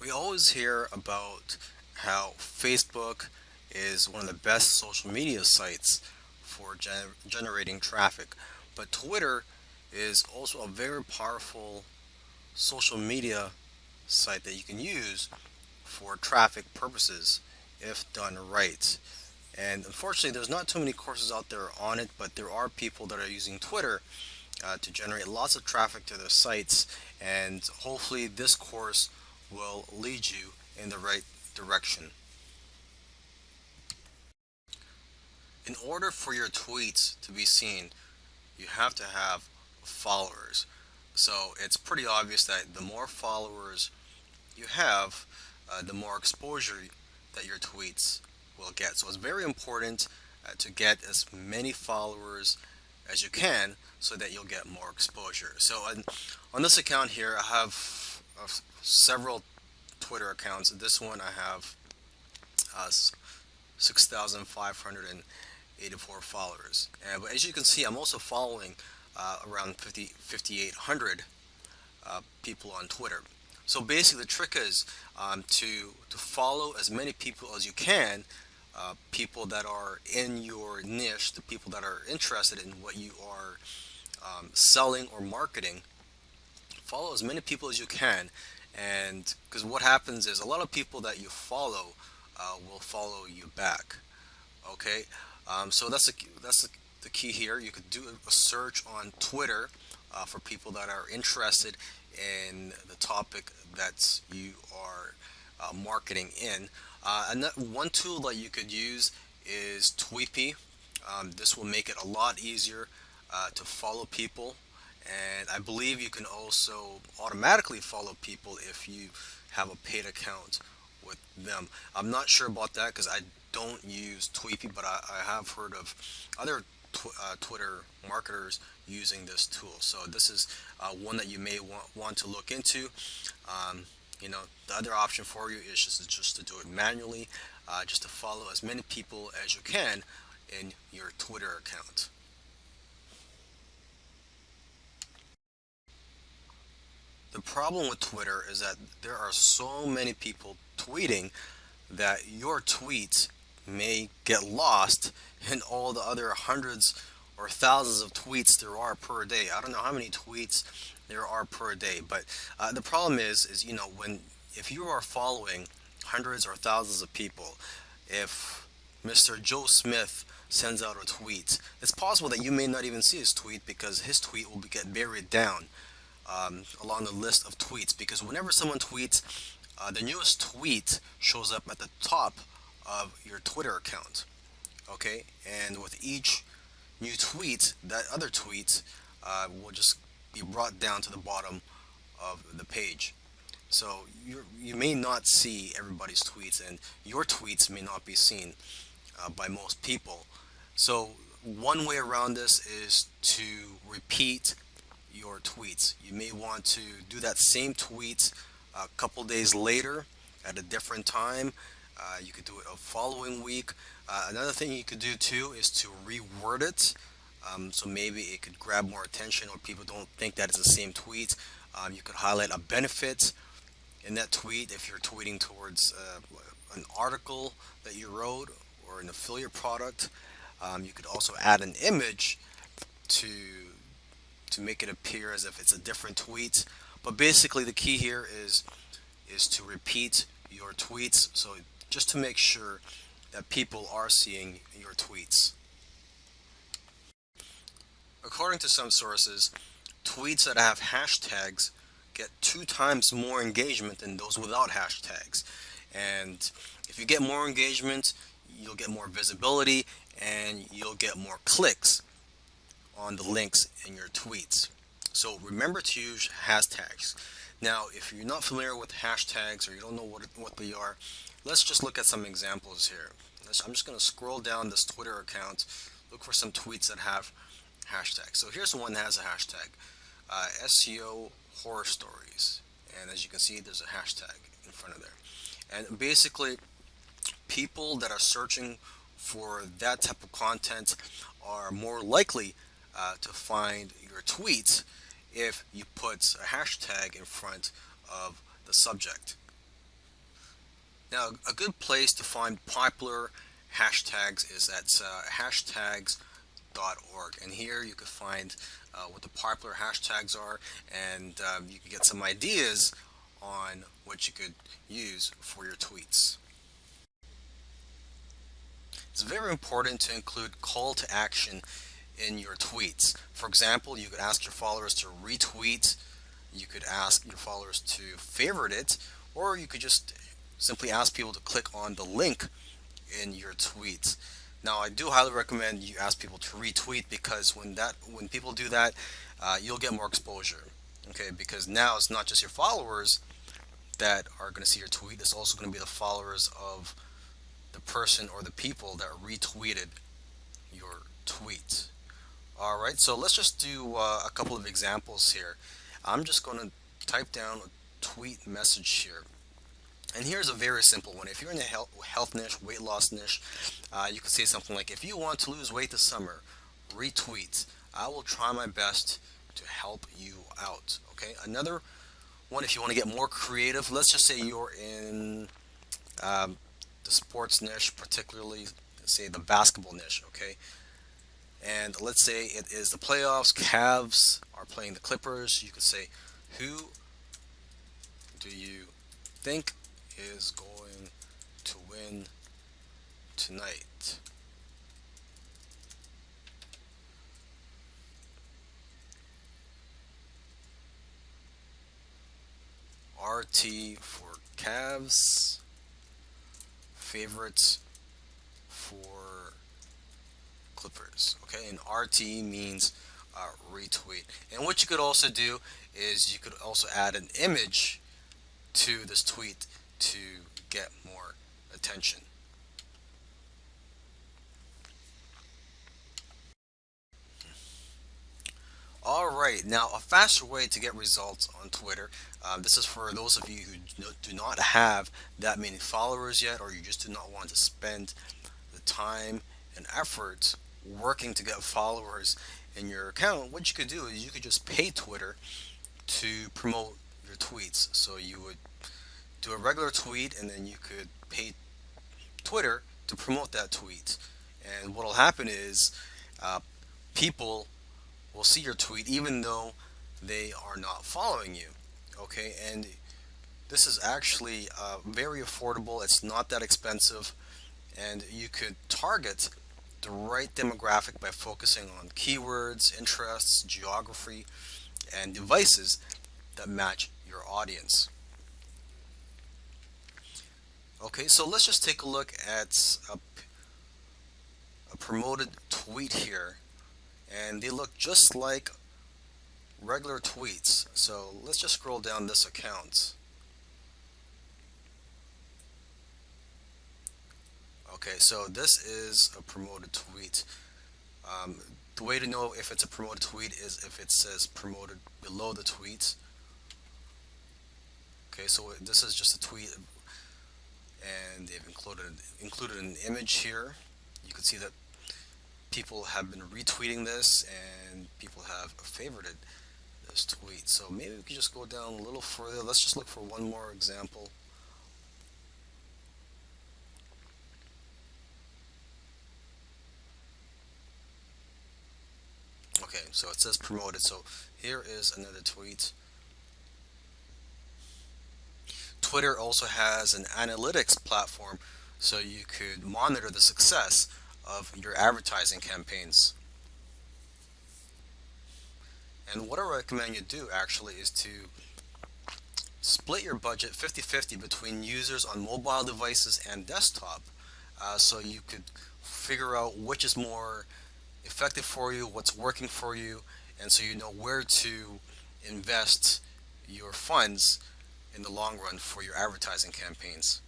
We always hear about how Facebook is one of the best social media sites for generating traffic, but Twitter is also a very powerful social media site that you can use for traffic purposes if done right. And unfortunately, there's not too many courses out there on it, but there are people that are using Twitter to generate lots of traffic to their sites, and hopefully, this course will lead you in the right direction. In order for your tweets to be seen, you have to have followers. So it's pretty obvious that the more followers you have, the more exposure that your tweets will get. So it's very important to get as many followers as you can so that you'll get more exposure. So on this account here, I have several Twitter accounts. This one I have 6,584 followers. But as you can see, I'm also following around 5,800 people on Twitter. So basically, the trick is to follow as many people as you can, people that are in your niche, the people that are interested in what you are selling or marketing. Follow as many people as you can, and because what happens is a lot of people that you follow will follow you back. Okay, so the key here. You could do a search on Twitter for people that are interested in the topic that you are marketing in. And one tool that you could use is Tweepy. This will make it a lot easier to follow people, and I believe you can also automatically follow people if you have a paid account with them. I'm not sure about that because I don't use Tweepy, but I have heard of other Twitter marketers using this tool. So this is one that you may want to look into. Um, the other option for you is just to do it manually, just to follow as many people as you can in your Twitter account. The problem with Twitter is that there are so many people tweeting that your tweets may get lost in all the other hundreds or thousands of tweets there are per day. I don't know how many tweets there are per day, but the problem is when if you are following hundreds or thousands of people, if Mr. Joe Smith sends out a tweet, it's possible that you may not even see his tweet because his tweet will get buried down along the list of tweets. Because whenever someone tweets, the newest tweet shows up at the top of your Twitter account. Okay, and with each new tweet, that other tweet will just be brought down to the bottom of the page. So you may not see everybody's tweets, and your tweets may not be seen by most people. So one way around this is to repeat your tweets. You may want to do that same tweet a couple days later at a different time. You could do it a following week. Another thing you could do too is to reword it. So maybe it could grab more attention or people don't think that it's the same tweet. You could highlight a benefit in that tweet if you're tweeting towards an article that you wrote or an affiliate product. You could also add an image to make it appear as if it's a different tweet. But basically, the key here is to repeat your tweets. So just to make sure that people are seeing your tweets. According to some sources, tweets that have hashtags get 2 times more engagement than those without hashtags. And if you get more engagement, you'll get more visibility and you'll get more clicks on the links in your tweets. So remember to use hashtags. Now, if you're not familiar with hashtags or you don't know what they are, let's just look at some examples here. I'm just going to scroll down this Twitter account, look for some tweets that have hashtags. So here's one that has a hashtag, SEO horror stories. And as you can see, there's a hashtag in front of there. And basically, people that are searching for that type of content are more likely to find your tweets if you put a hashtag in front of the subject. Now, a good place to find popular hashtags is at hashtags.org, and here you can find what the popular hashtags are, and you can get some ideas on what you could use for your tweets. It's very important to include call to action in your tweets. For example, you could ask your followers to retweet, you could ask your followers to favorite it, or you could just simply ask people to click on the link in your tweets. Now, I do highly recommend you ask people to retweet because when people do that, you'll get more exposure. Okay, because now it's not just your followers that are going to see your tweet; it's also going to be the followers of the person or the people that retweeted your tweet. All right, so let's just do a couple of examples here. I'm just going to type down a tweet message here. And here's a very simple one. If you're in the health niche, weight loss niche, you can say something like, if you want to lose weight this summer, retweet. I will try my best to help you out. Okay, another one, if you want to get more creative, let's just say you're in um, the sports niche, particularly, say, the basketball niche. Okay, and let's say it is the playoffs. Cavs are playing the Clippers. You could say, who do you think is going to win tonight? RT for Cavs, favorites for Clippers. Okay, and RT means retweet. And what you could also do is you could also add an image to this tweet to get more attention. All right, now a faster way to get results on Twitter. This is for those of you who do not have that many followers yet, or you just do not want to spend the time and effort working to get followers in your account. What you could do is you could just pay Twitter to promote your tweets. So you would do a regular tweet, and then you could pay Twitter to promote that tweet. And what will happen is uh, people will see your tweet even though they are not following you. Okay, and this is actually very affordable. It's not that expensive, and you could target the right demographic by focusing on keywords, interests, geography, and devices that match your audience. Okay, so let's just take a look at a promoted tweet here, and they look just like regular tweets. So let's just scroll down this account. Okay, so this is a promoted tweet. Um, the way to know if it's a promoted tweet is if it says promoted below the tweet. Okay, so this is just a tweet, and they've included an image here. You can see that people have been retweeting this, and people have favorited this tweet. So maybe we could just go down a little further. Let's just look for one more example. Okay, so it says promoted. So here is another tweet. Twitter also has an analytics platform, so you could monitor the success of your advertising campaigns. And what I recommend you do actually is to split your budget 50-50 between users on mobile devices and desktop, so you could figure out which is more effective for you, what's working for you, and so you know where to invest your funds in the long run for your advertising campaigns.